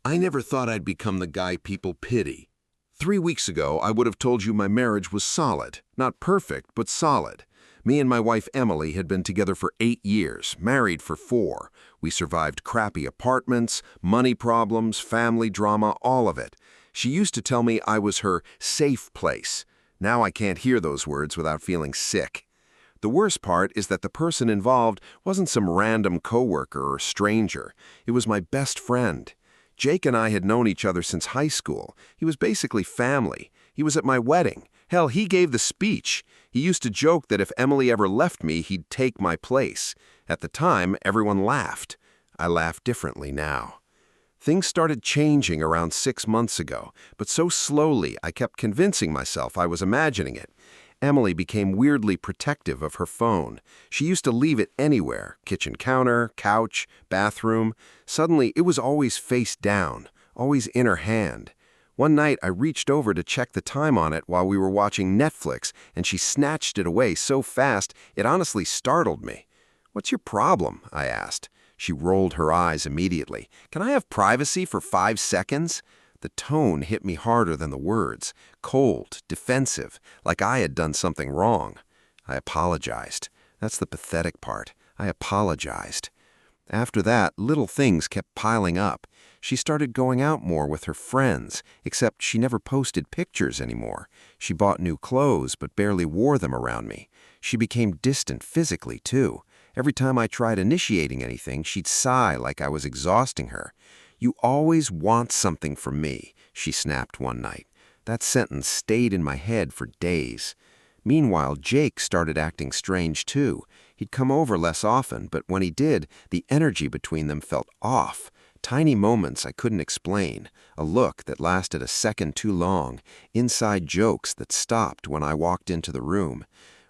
I never thought I'd become the guy people pity. 3 weeks ago, I would have told you my marriage was solid. Not perfect, but solid. Me and my wife Emily had been together for 8 years, married for 4. We survived crappy apartments, money problems, family drama, all of it. She used to tell me I was her safe place. Now I can't hear those words without feeling sick. The worst part is that the person involved wasn't some random coworker or stranger. It was my best friend. Jake and I had known each other since high school. He was basically family. He was at my wedding. Hell, he gave the speech. He used to joke that if Emily ever left me, he'd take my place. At the time, everyone laughed. I laugh differently now. Things started changing around 6 months ago, but so slowly I kept convincing myself I was imagining it. Emily became weirdly protective of her phone. She used to leave it anywhere, kitchen counter, couch, bathroom. Suddenly, it was always face down, always in her hand. One night, I reached over to check the time on it while we were watching Netflix, and she snatched it away so fast, it honestly startled me. "What's your problem?" I asked. She rolled her eyes immediately. "Can I have privacy for 5 seconds?" The tone hit me harder than the words, cold, defensive, like I had done something wrong. I apologized. That's the pathetic part. I apologized. After that, little things kept piling up. She started going out more with her friends, except she never posted pictures anymore. She bought new clothes, but barely wore them around me. She became distant physically, too. Every time I tried initiating anything, she'd sigh like I was exhausting her. "You always want something from me," she snapped one night. That sentence stayed in my head for days. Meanwhile, Jake started acting strange too. He'd come over less often, but when he did, the energy between them felt off. Tiny moments I couldn't explain, a look that lasted a second too long, inside jokes that stopped when I walked into the room.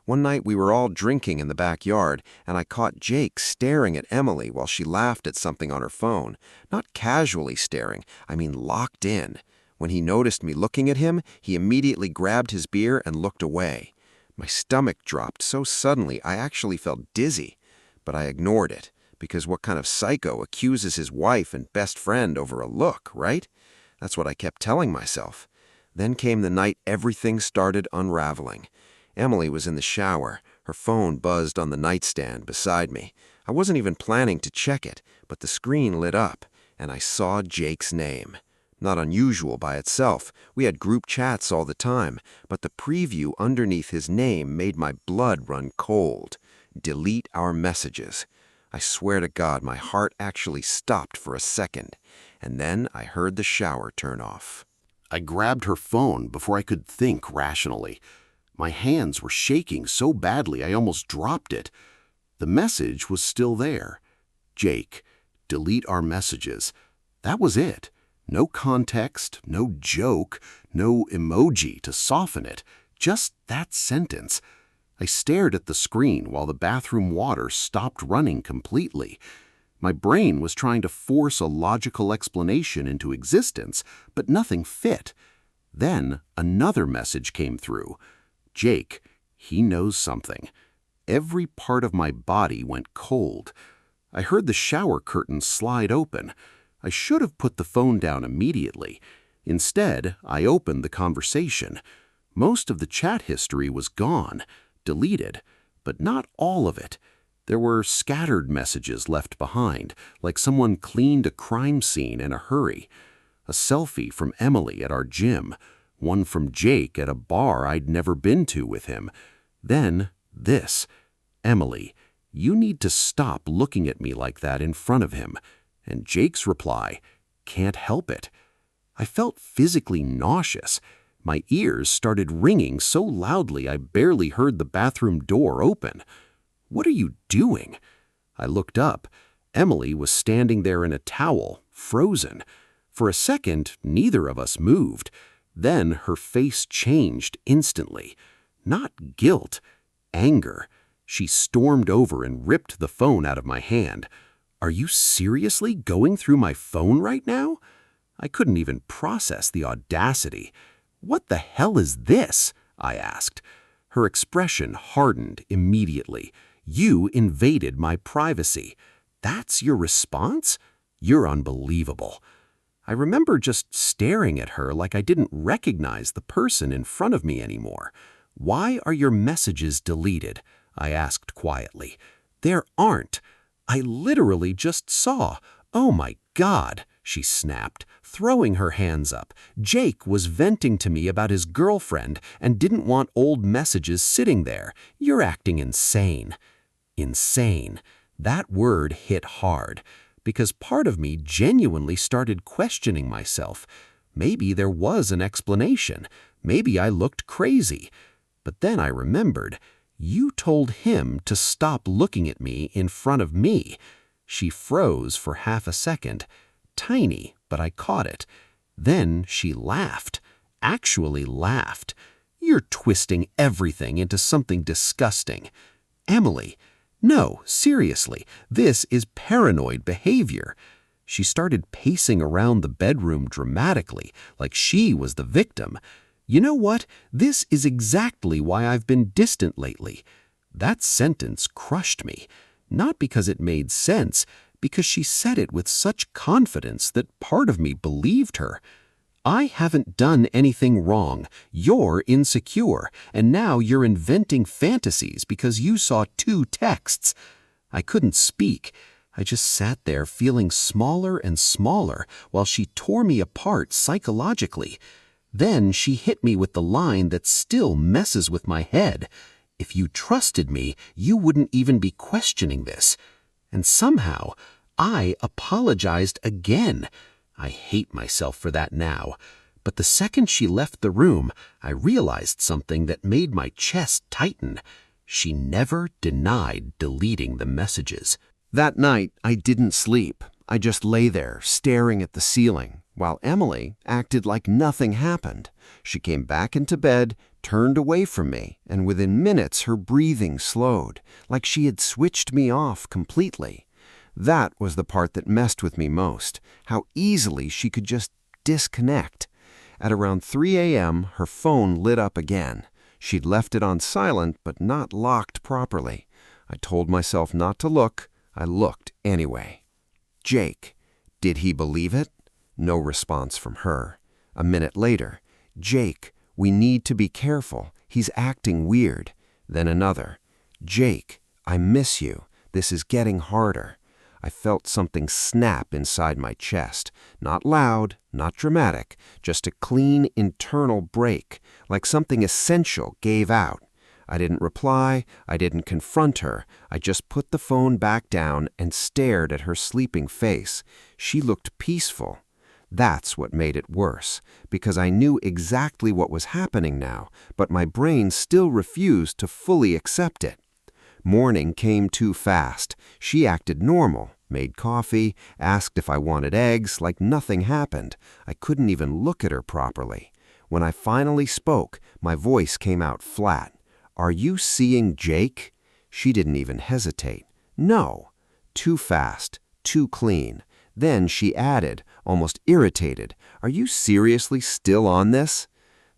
One night we were all drinking in the backyard, and I caught Jake staring at Emily while she laughed at something on her phone. Not casually staring, I mean locked in. When he noticed me looking at him, he immediately grabbed his beer and looked away. My stomach dropped so suddenly I actually felt dizzy, but I ignored it, because what kind of psycho accuses his wife and best friend over a look, right? That's what I kept telling myself. Then came the night everything started unraveling. Emily was in the shower. Her phone buzzed on the nightstand beside me. I wasn't even planning to check it, but the screen lit up, and I saw Jake's name. Not unusual by itself. We had group chats all the time, but the preview underneath his name made my blood run cold. Delete our messages. I swear to God, my heart actually stopped for a second, and then I heard the shower turn off. I grabbed her phone before I could think rationally. My hands were shaking so badly I almost dropped it. The message was still there. "Jake, delete our messages." That was it. No context, no joke, no emoji to soften it. Just that sentence. I stared at the screen while the bathroom water stopped running completely. My brain was trying to force a logical explanation into existence, but nothing fit. Then another message came through. "Jake, he knows something." Every part of my body went cold. I heard the shower curtain slide open. I should have put the phone down immediately. Instead, I opened the conversation. Most of the chat history was gone, deleted, but not all of it. There were scattered messages left behind, like someone cleaned a crime scene in a hurry. A selfie from Emily at our gym, one from Jake at a bar I'd never been to with him. Then this: "Emily, you need to stop looking at me like that in front of him." And Jake's reply: "Can't help it." I felt physically nauseous. My ears started ringing so loudly I barely heard the bathroom door open. "What are you doing?" I looked up. Emily was standing there in a towel, frozen. For a second, neither of us moved. Then her face changed instantly. Not guilt, anger. She stormed over and ripped the phone out of my hand. "Are you seriously going through my phone right now?" I couldn't even process the audacity. "What the hell is this?" I asked. Her expression hardened immediately. "You invaded my privacy. That's your response? You're unbelievable." I remember just staring at her like I didn't recognize the person in front of me anymore. "Why are your messages deleted?" I asked quietly. "There aren't. I literally just saw. Oh my God," she snapped, throwing her hands up. "Jake was venting to me about his girlfriend and didn't want old messages sitting there. You're acting insane." Insane. That word hit hard, because part of me genuinely started questioning myself. Maybe there was an explanation. Maybe I looked crazy. But then I remembered, you told him to stop looking at me in front of me. She froze for half a second. Tiny, but I caught it. Then she laughed. Actually laughed. "You're twisting everything into something disgusting." "Emily, no, seriously, this is paranoid behavior." She started pacing around the bedroom dramatically, like she was the victim. "You know what? This is exactly why I've been distant lately." That sentence crushed me, not because it made sense, because she said it with such confidence that part of me believed her. "I haven't done anything wrong. You're insecure, and now you're inventing fantasies because you saw 2 texts." I couldn't speak. I just sat there feeling smaller and smaller while she tore me apart psychologically. Then she hit me with the line that still messes with my head. "If you trusted me, you wouldn't even be questioning this." And somehow, I apologized again. I hate myself for that now. But the second she left the room, I realized something that made my chest tighten. She never denied deleting the messages. That night, I didn't sleep. I just lay there, staring at the ceiling, while Emily acted like nothing happened. She came back into bed, turned away from me, and within minutes her breathing slowed, like she had switched me off completely. That was the part that messed with me most, how easily she could just disconnect. At around 3 a.m., her phone lit up again. She'd left it on silent, but not locked properly. I told myself not to look. I looked anyway. "Jake, did he believe it?" No response from her. A minute later, "Jake, we need to be careful. He's acting weird." Then another, "Jake, I miss you. This is getting harder." I felt something snap inside my chest. Not loud, not dramatic, just a clean internal break, like something essential gave out. I didn't reply, I didn't confront her. I just put the phone back down and stared at her sleeping face. She looked peaceful. That's what made it worse, because I knew exactly what was happening now, but my brain still refused to fully accept it. Morning came too fast. She acted normal, made coffee, asked if I wanted eggs, like nothing happened. I couldn't even look at her properly. When I finally spoke, my voice came out flat. "Are you seeing Jake?" She didn't even hesitate. "No." Too fast, too clean. Then she added, almost irritated, "Are you seriously still on this?"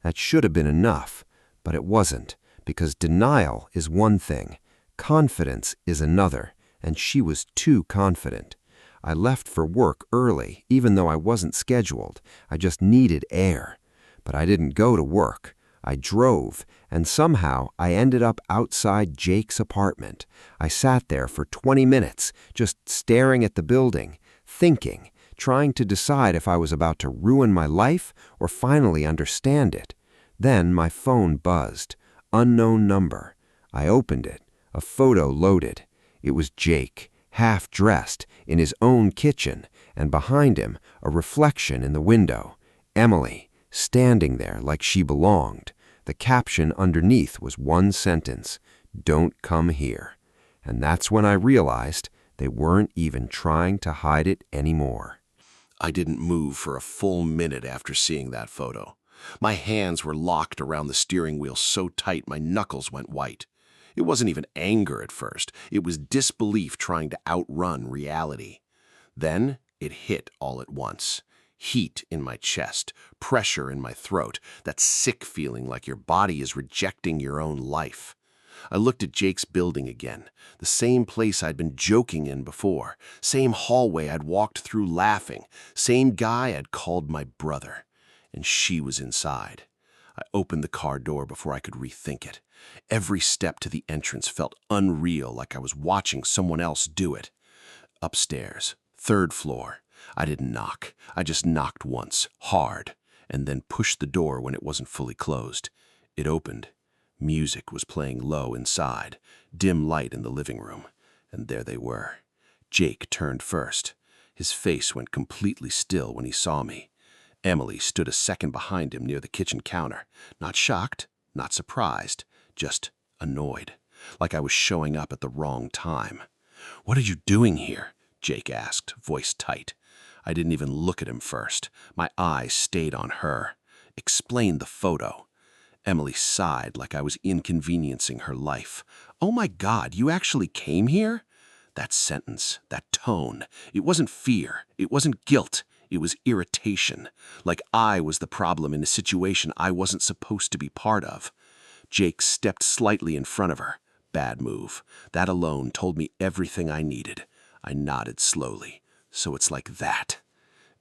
That should have been enough, but it wasn't, because denial is one thing. Confidence is another, and she was too confident. I left for work early, even though I wasn't scheduled. I just needed air. But I didn't go to work. I drove, and somehow I ended up outside Jake's apartment. I sat there for 20 minutes, just staring at the building, thinking, trying to decide if I was about to ruin my life or finally understand it. Then my phone buzzed. Unknown number. I opened it. A photo loaded. It was Jake, half-dressed, in his own kitchen, and behind him, a reflection in the window. Emily, standing there like she belonged. The caption underneath was one sentence, "Don't come here." And that's when I realized they weren't even trying to hide it anymore. I didn't move for a full minute after seeing that photo. My hands were locked around the steering wheel so tight my knuckles went white. It wasn't even anger at first. It was disbelief trying to outrun reality. Then it hit all at once. Heat in my chest, pressure in my throat, that sick feeling like your body is rejecting your own life. I looked at Jake's building again, the same place I'd been joking in before, same hallway I'd walked through laughing, same guy I'd called my brother. And she was inside. I opened the car door before I could rethink it. Every step to the entrance felt unreal, like I was watching someone else do it. Upstairs, 3rd floor. I didn't knock. I just knocked once, hard, and then pushed the door when it wasn't fully closed. It opened. Music was playing low inside, dim light in the living room, and there they were. Jake turned first. His face went completely still when he saw me. Emily stood a second behind him near the kitchen counter, not shocked, not surprised, just annoyed, like I was showing up at the wrong time. "What are you doing here?" Jake asked, voice tight. I didn't even look at him first. My eyes stayed on her. "Explain the photo." Emily sighed like I was inconveniencing her life. "Oh my God, you actually came here?" That sentence, that tone, it wasn't fear, it wasn't guilt, it was irritation, like I was the problem in a situation I wasn't supposed to be part of. Jake stepped slightly in front of her. Bad move. That alone told me everything I needed. I nodded slowly. "So it's like that."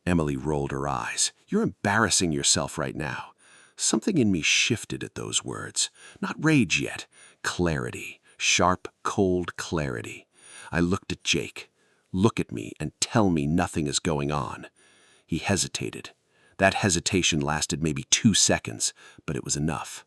Emily rolled her eyes. "You're embarrassing yourself right now." Something in me shifted at those words. Not rage yet. Clarity. Sharp, cold clarity. I looked at Jake. "Look at me and tell me nothing is going on." He hesitated. That hesitation lasted maybe 2 seconds, but it was enough.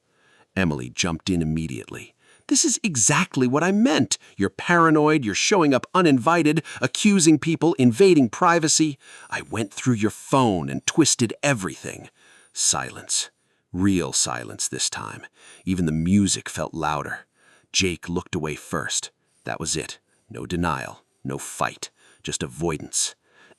Emily jumped in immediately. "This is exactly what I meant. You're paranoid, you're showing up uninvited, accusing people, invading privacy. I went through your phone and twisted everything." Silence. Real silence this time. Even the music felt louder. Jake looked away first. That was it. No denial, no fight, just avoidance.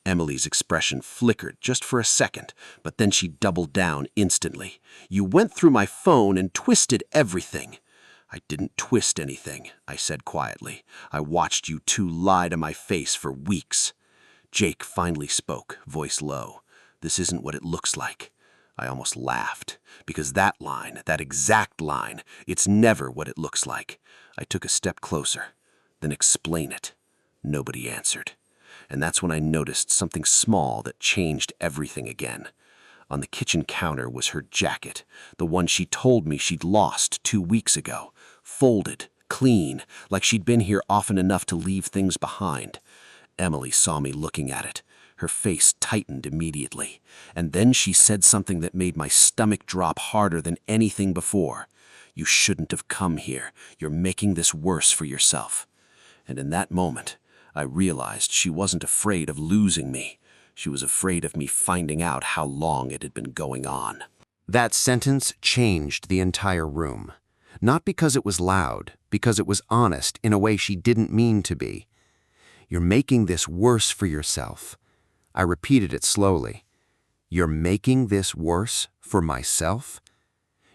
Emily's expression flickered just for a second, but then she doubled down instantly. "You went through my phone and twisted everything." "I didn't twist anything," I said quietly. "I watched you two lie to my face for weeks." Jake finally spoke, voice low. "This isn't what it looks like." I almost laughed, because that line, that exact line, it's never what it looks like. I took a step closer. "Then explain it." Nobody answered. And that's when I noticed something small that changed everything again. On the kitchen counter was her jacket, the one she told me she'd lost 2 weeks ago, folded, clean, like she'd been here often enough to leave things behind. Emily saw me looking at it. Her face tightened immediately, and then she said something that made my stomach drop harder than anything before. "You shouldn't have come here. You're making this worse for yourself." And in that moment, I realized she wasn't afraid of losing me. She was afraid of me finding out how long it had been going on. That sentence changed the entire room. Not because it was loud, because it was honest in a way she didn't mean to be. "You're making this worse for yourself." I repeated it slowly. "You're making this worse for myself?"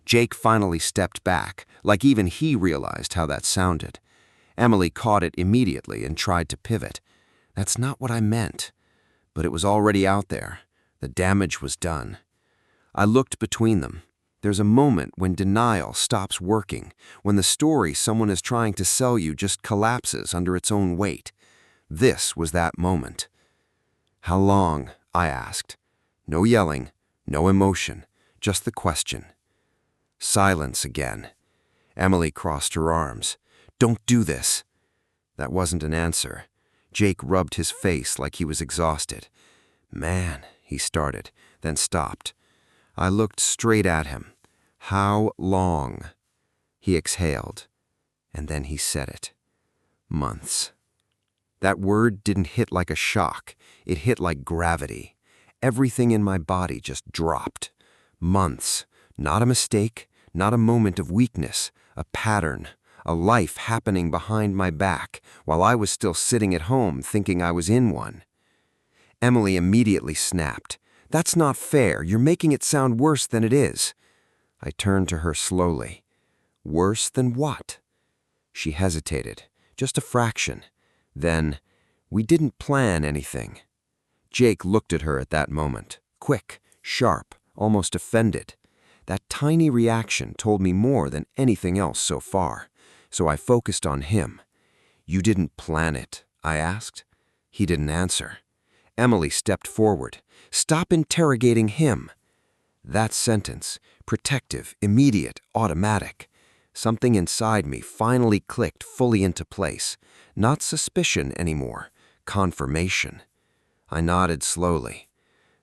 Jake finally stepped back, like even he realized how that sounded. Emily caught it immediately and tried to pivot. "That's not what I meant." But it was already out there. The damage was done. I looked between them. There's a moment when denial stops working, when the story someone is trying to sell you just collapses under its own weight. This was that moment. "How long?" I asked. No yelling, no emotion, just the question. Silence again. Emily crossed her arms. "Don't do this." That wasn't an answer. Jake rubbed his face like he was exhausted. "Man," he started, then stopped. I looked straight at him. "How long?" He exhaled, and then he said it. "Months." That word didn't hit like a shock. It hit like gravity. Everything in my body just dropped. Months. Not a mistake, not a moment of weakness, a pattern, a life happening behind my back while I was still sitting at home thinking I was in one. Emily immediately snapped. "That's not fair. You're making it sound worse than it is." I turned to her slowly. "Worse than what?" She hesitated, just a fraction. Then, "We didn't plan anything." Jake looked at her at that moment, quick, sharp, almost offended. That tiny reaction told me more than anything else so far. So I focused on him. "You didn't plan it?" I asked. He didn't answer. Emily stepped forward. "Stop interrogating him." That sentence, protective, immediate, automatic. Something inside me finally clicked fully into place. Not suspicion anymore, confirmation. I nodded slowly.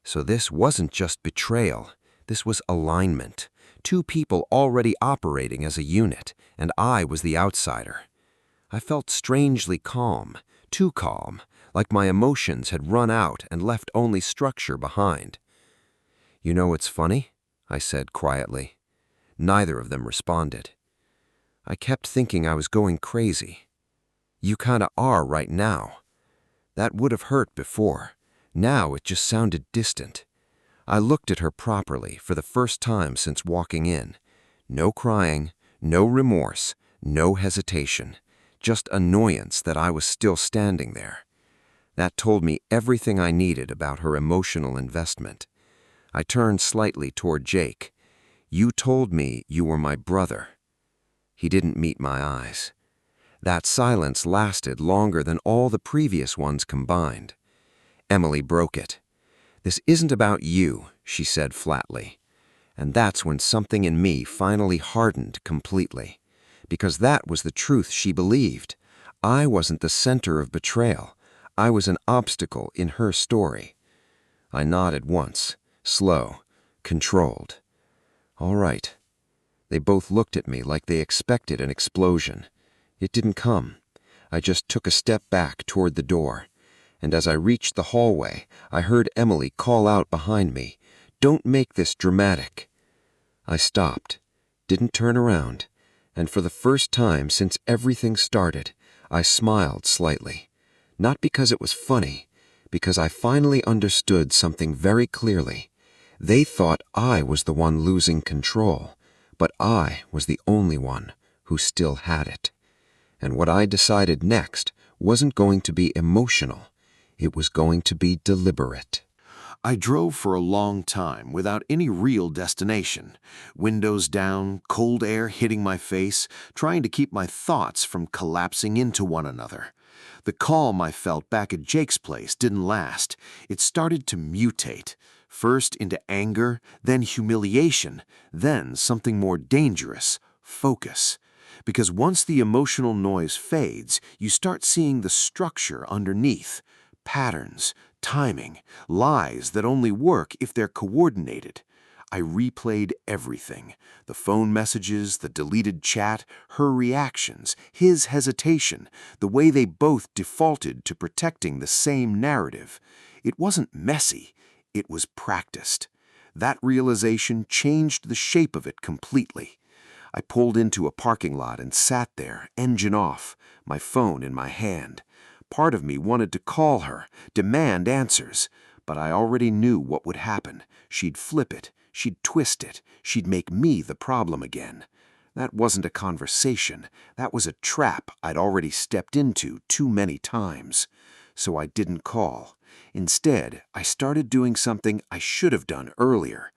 So this wasn't just betrayal. This was alignment. Two people already operating as a unit, and I was the outsider. I felt strangely calm, too calm, like my emotions had run out and left only structure behind. "You know what's funny?" I said quietly. Neither of them responded. I kept thinking I was going crazy. "You kinda are right now." That would have hurt before. Now it just sounded distant. I looked at her properly for the first time since walking in. No crying, no remorse, no hesitation. Just annoyance that I was still standing there. That told me everything I needed about her emotional investment. I turned slightly toward Jake. "You told me you were my brother." He didn't meet my eyes. That silence lasted longer than all the previous ones combined. Emily broke it. "This isn't about you," she said flatly. And that's when something in me finally hardened completely. Because that was the truth she believed. I wasn't the center of betrayal. I was an obstacle in her story. I nodded once, slow, controlled. "All right." They both looked at me like they expected an explosion. It didn't come. I just took a step back toward the door. And as I reached the hallway, I heard Emily call out behind me, "Don't make this dramatic." I stopped, didn't turn around, and for the first time since everything started, I smiled slightly. Not because it was funny, because I finally understood something very clearly. They thought I was the one losing control, but I was the only one who still had it. And what I decided next wasn't going to be emotional. It was going to be deliberate. I drove for a long time without any real destination. Windows down, cold air hitting my face, trying to keep my thoughts from collapsing into one another. The calm I felt back at Jake's place didn't last. It started to mutate, first into anger, then humiliation, then something more dangerous, focus. Because once the emotional noise fades, you start seeing the structure underneath, patterns, timing, lies that only work if they're coordinated. I replayed everything, the phone messages, the deleted chat, her reactions, his hesitation, the way they both defaulted to protecting the same narrative. It wasn't messy, it was practiced. That realization changed the shape of it completely. I pulled into a parking lot and sat there, engine off, my phone in my hand. Part of me wanted to call her, demand answers, but I already knew what would happen. She'd flip it, she'd twist it, she'd make me the problem again. That wasn't a conversation, that was a trap I'd already stepped into too many times. So I didn't call. Instead, I started doing something I should have done earlier.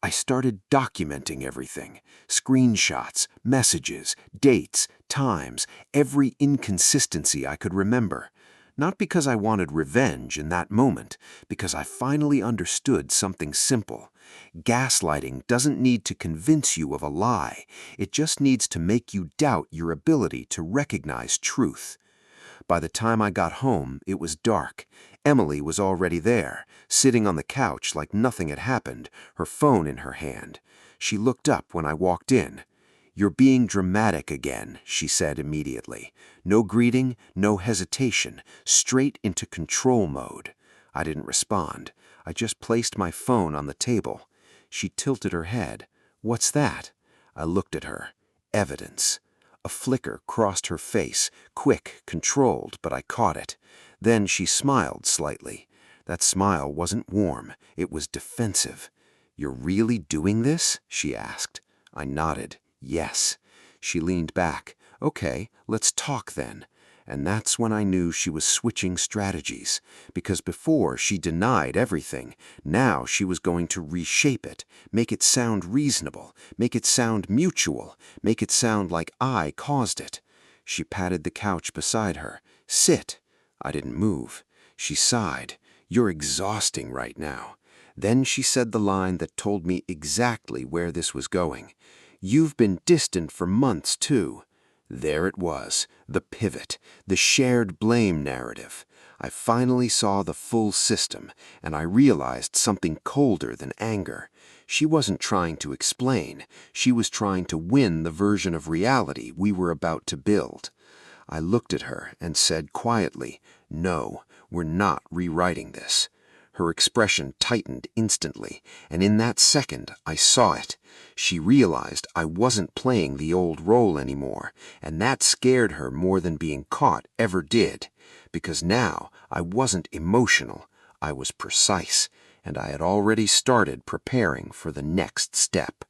I started documenting everything. Screenshots, messages, dates, times, every inconsistency I could remember. Not because I wanted revenge in that moment, because I finally understood something simple. Gaslighting doesn't need to convince you of a lie. It just needs to make you doubt your ability to recognize truth. By the time I got home, it was dark. Emily was already there, sitting on the couch like nothing had happened, her phone in her hand. She looked up when I walked in. "You're being dramatic again," she said immediately. No greeting, no hesitation, straight into control mode. I didn't respond. I just placed my phone on the table. She tilted her head. "What's that?" I looked at her. Evidence. A flicker crossed her face, quick, controlled, but I caught it. Then she smiled slightly. That smile wasn't warm, it was defensive. "You're really doing this?" she asked. I nodded. "Yes." She leaned back. "Okay, let's talk then." And that's when I knew she was switching strategies. Because before she denied everything, now she was going to reshape it, make it sound reasonable, make it sound mutual, make it sound like I caused it. She patted the couch beside her. "Sit." I didn't move. She sighed. "You're exhausting right now." Then she said the line that told me exactly where this was going. "You've been distant for months, too." There it was, the pivot, the shared blame narrative. I finally saw the full system, and I realized something colder than anger. She wasn't trying to explain. She was trying to win the version of reality we were about to build. I looked at her and said quietly, "No, we're not rewriting this." Her expression tightened instantly, and in that second I saw it. She realized I wasn't playing the old role anymore, and that scared her more than being caught ever did. Because now I wasn't emotional, I was precise, and I had already started preparing for the next step.